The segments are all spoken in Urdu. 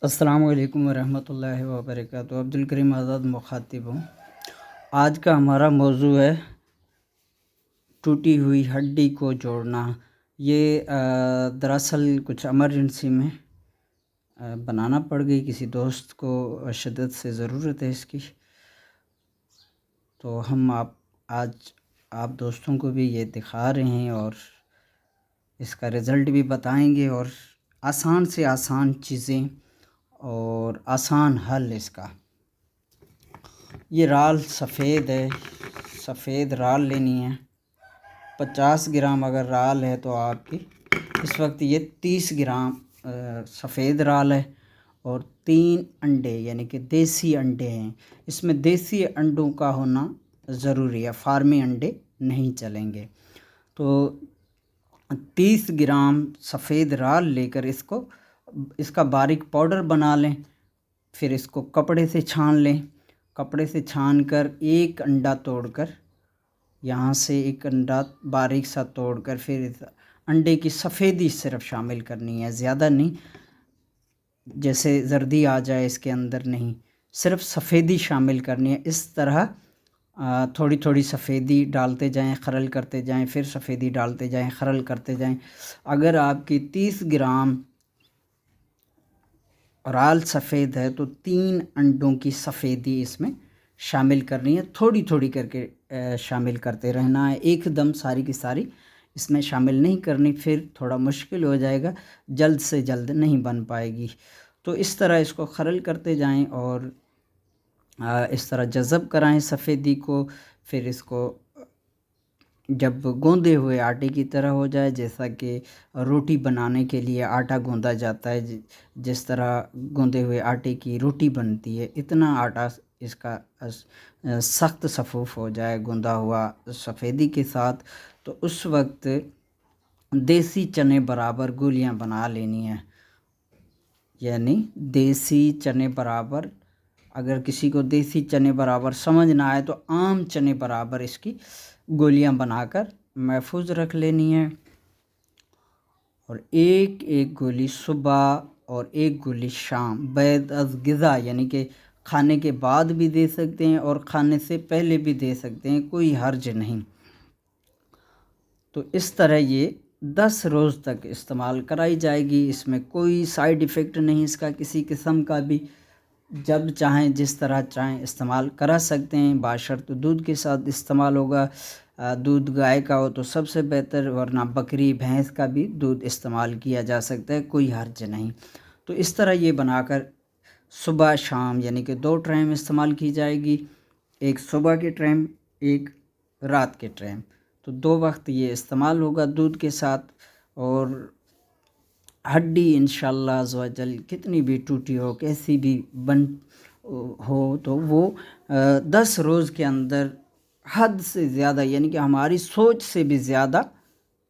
السلام علیکم ورحمۃ اللہ وبرکاتہ۔ عبدالکریم آزاد مخاطب ہوں۔ آج کا ہمارا موضوع ہے ٹوٹی ہوئی ہڈی کو جوڑنا۔ یہ دراصل کچھ ایمرجنسی میں بنانا پڑ گئی، کسی دوست کو شدت سے ضرورت ہے اس کی، تو ہم آج آپ دوستوں کو بھی یہ دکھا رہے ہیں اور اس کا رزلٹ بھی بتائیں گے، اور آسان سے آسان چیزیں اور آسان حل اس کا۔ یہ رال سفید ہے، سفید رال لینی ہے۔ 50 گرام اگر رال ہے تو آپ کی اس وقت یہ 30 گرام سفید رال ہے، اور 3 انڈے یعنی کہ دیسی انڈے ہیں۔ اس میں دیسی انڈوں کا ہونا ضروری ہے، فارمی انڈے نہیں چلیں گے۔ تو 30 گرام سفید رال لے کر اس کا باریک پاؤڈر بنا لیں، پھر اس کو کپڑے سے چھان لیں۔ کپڑے سے چھان کر ایک انڈا توڑ کر، یہاں سے ایک انڈا باریک سا توڑ کر، پھر اس انڈے کی سفیدی صرف شامل کرنی ہے، زیادہ نہیں، جیسے زردی آ جائے اس کے اندر نہیں، صرف سفیدی شامل کرنی ہے۔ اس طرح تھوڑی تھوڑی سفیدی ڈالتے جائیں، خرل کرتے جائیں، پھر سفیدی ڈالتے جائیں، خرل کرتے جائیں۔ اگر آپ کی 30 گرام رال سفید ہے تو 3 انڈوں کی سفیدی اس میں شامل کرنی ہے، تھوڑی تھوڑی کر کے شامل کرتے رہنا ہے، ایک دم ساری کی ساری اس میں شامل نہیں کرنی، پھر تھوڑا مشکل ہو جائے گا، جلد سے جلد نہیں بن پائے گی۔ تو اس طرح اس کو خرل کرتے جائیں اور اس طرح جذب کرائیں سفیدی کو۔ پھر اس کو جب گوندے ہوئے آٹے کی طرح ہو جائے، جیسا کہ روٹی بنانے کے لیے آٹا گوندا جاتا ہے، جس طرح گوندے ہوئے آٹے کی روٹی بنتی ہے، اتنا آٹا اس کا سخت صفوف ہو جائے گوندا ہوا سفیدی کے ساتھ، تو اس وقت دیسی چنے برابر گولیاں بنا لینی ہیں۔ یعنی دیسی چنے برابر، اگر کسی کو دیسی چنے برابر سمجھ نہ آئے تو عام چنے برابر اس کی گولیاں بنا کر محفوظ رکھ لینی ہے، اور ایک ایک گولی صبح اور ایک گولی شام، بعد از غذا یعنی کہ کھانے کے بعد بھی دے سکتے ہیں اور کھانے سے پہلے بھی دے سکتے ہیں، کوئی حرج نہیں۔ تو اس طرح یہ 10 روز تک استعمال کرائی جائے گی، اس میں کوئی سائیڈ ایفیکٹ نہیں اس کا کسی قسم کا بھی، جب چاہیں جس طرح چاہیں استعمال کرا سکتے ہیں، باشرط دودھ کے ساتھ استعمال ہوگا۔ دودھ گائے کا ہو تو سب سے بہتر، ورنہ بکری بھینس کا بھی دودھ استعمال کیا جا سکتا ہے، کوئی حرج نہیں۔ تو اس طرح یہ بنا کر صبح شام یعنی کہ 2 ٹائم استعمال کی جائے گی، ایک صبح کے ٹائم، ایک رات کے ٹائم، تو 2 وقت یہ استعمال ہوگا دودھ کے ساتھ۔ اور ہڈی انشاءاللہ عز و جل کتنی بھی ٹوٹی ہو، کیسی بھی بن ہو، تو وہ 10 روز کے اندر حد سے زیادہ یعنی کہ ہماری سوچ سے بھی زیادہ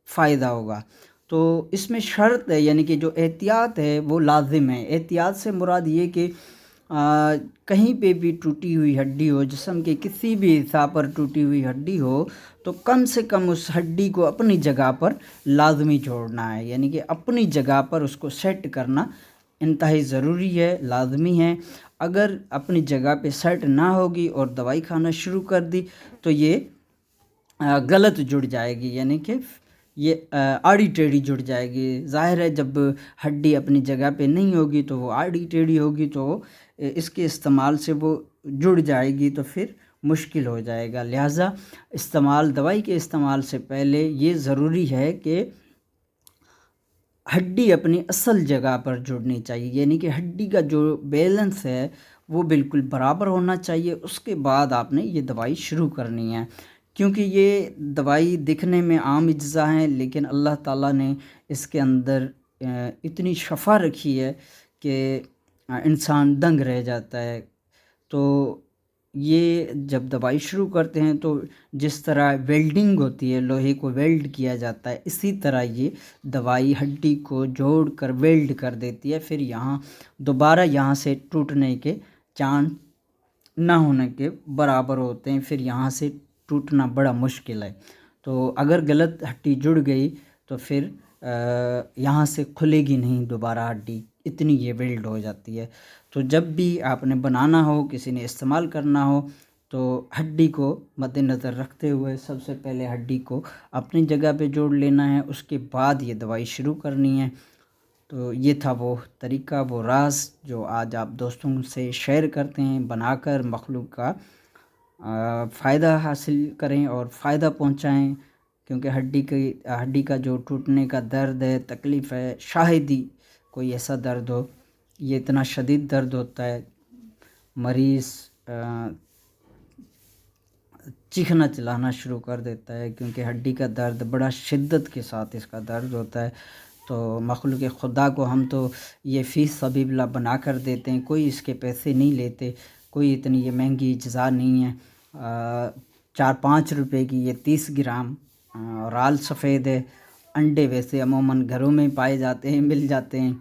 فائدہ ہوگا۔ تو اس میں شرط ہے، یعنی کہ جو احتیاط ہے وہ لازم ہے۔ احتیاط سے مراد یہ کہ کہیں پہ بھی ٹوٹی ہوئی ہڈی ہو، جسم کے کسی بھی حصہ پر ٹوٹی ہوئی ہڈی ہو، تو کم سے کم اس ہڈی کو اپنی جگہ پر لازمی جوڑنا ہے، یعنی کہ اپنی جگہ پر اس کو سیٹ کرنا انتہائی ضروری ہے، لازمی ہے۔ اگر اپنی جگہ پہ سیٹ نہ ہوگی اور دوائی کھانا شروع کر دی تو یہ غلط جڑ جائے گی، یعنی کہ یہ آڑی ٹیڑھی جڑ جائے گی۔ ظاہر ہے جب ہڈی اپنی جگہ پہ نہیں ہوگی تو وہ آڑی ٹیڑھی ہوگی، تو اس کے استعمال سے وہ جڑ جائے گی تو پھر مشکل ہو جائے گا۔ لہٰذا دوائی کے استعمال سے پہلے یہ ضروری ہے کہ ہڈی اپنی اصل جگہ پر جڑنی چاہیے، یعنی کہ ہڈی کا جو بیلنس ہے وہ بالکل برابر ہونا چاہیے، اس کے بعد آپ نے یہ دوائی شروع کرنی ہے۔ کیونکہ یہ دوائی دکھنے میں عام اجزاء ہیں، لیکن اللہ تعالیٰ نے اس کے اندر اتنی شفا رکھی ہے کہ انسان دنگ رہ جاتا ہے۔ تو یہ جب دوائی شروع کرتے ہیں تو جس طرح ویلڈنگ ہوتی ہے، لوہے کو ویلڈ کیا جاتا ہے، اسی طرح یہ دوائی ہڈی کو جوڑ کر ویلڈ کر دیتی ہے، پھر دوبارہ یہاں سے ٹوٹنے کے چانس نہ ہونے کے برابر ہوتے ہیں، پھر یہاں سے ٹوٹنا بڑا مشکل ہے۔ تو اگر غلط ہڈی جڑ گئی تو پھر یہاں سے کھلے گی نہیں دوبارہ ہڈی، اتنی یہ ویلڈ ہو جاتی ہے۔ تو جب بھی آپ نے بنانا ہو، کسی نے استعمال کرنا ہو، تو ہڈی کو مد نظر رکھتے ہوئے سب سے پہلے ہڈی کو اپنی جگہ پہ جوڑ لینا ہے، اس کے بعد یہ دوائی شروع کرنی ہے۔ تو یہ تھا وہ طریقہ، وہ راز جو آج آپ دوستوں سے شیئر کرتے ہیں، بنا کر مخلوق کا فائدہ حاصل کریں اور فائدہ پہنچائیں، کیونکہ ہڈی کا جو ٹوٹنے کا درد ہے، تکلیف ہے، شاید ہی کوئی ایسا درد ہو، یہ اتنا شدید درد ہوتا ہے، مریض چیخنا چلانا شروع کر دیتا ہے، کیونکہ ہڈی کا درد بڑا شدت کے ساتھ اس کا درد ہوتا ہے۔ تو مخلوق خدا کو ہم تو یہ فی سبیل اللہ بنا کر دیتے ہیں، کوئی اس کے پیسے نہیں لیتے، کوئی اتنی یہ مہنگی اجزاء نہیں ہے۔ 4-5 روپے کی یہ 30 گرام رال سفید ہے۔ انڈے ویسے عموماً گھروں میں پائے جاتے ہیں، مل جاتے ہیں،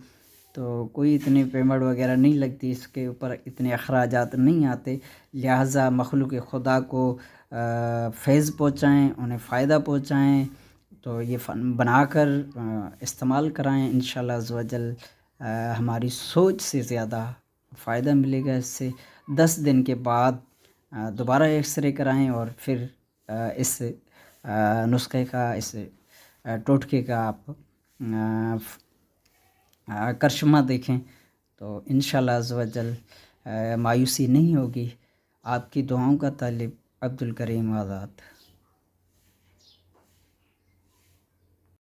تو کوئی اتنے پیمنٹ وغیرہ نہیں لگتی، اس کے اوپر اتنے اخراجات نہیں آتے، لہٰذا مخلوق خدا کو فیض پہنچائیں، انہیں فائدہ پہنچائیں، تو یہ فن بنا کر استعمال کرائیں، انشاءاللہ عز و جل ہماری سوچ سے زیادہ فائدہ ملے گا اس سے۔ 10 دن کے بعد دوبارہ ایکس رے کرائیں اور پھر اس نسخے کا، اس ٹوٹکے کا آپ کرشمہ دیکھیں، تو انشاءاللہ عز و جل مایوسی نہیں ہوگی۔ آپ کی دعاؤں کا طالب عبد الکریم آزاد۔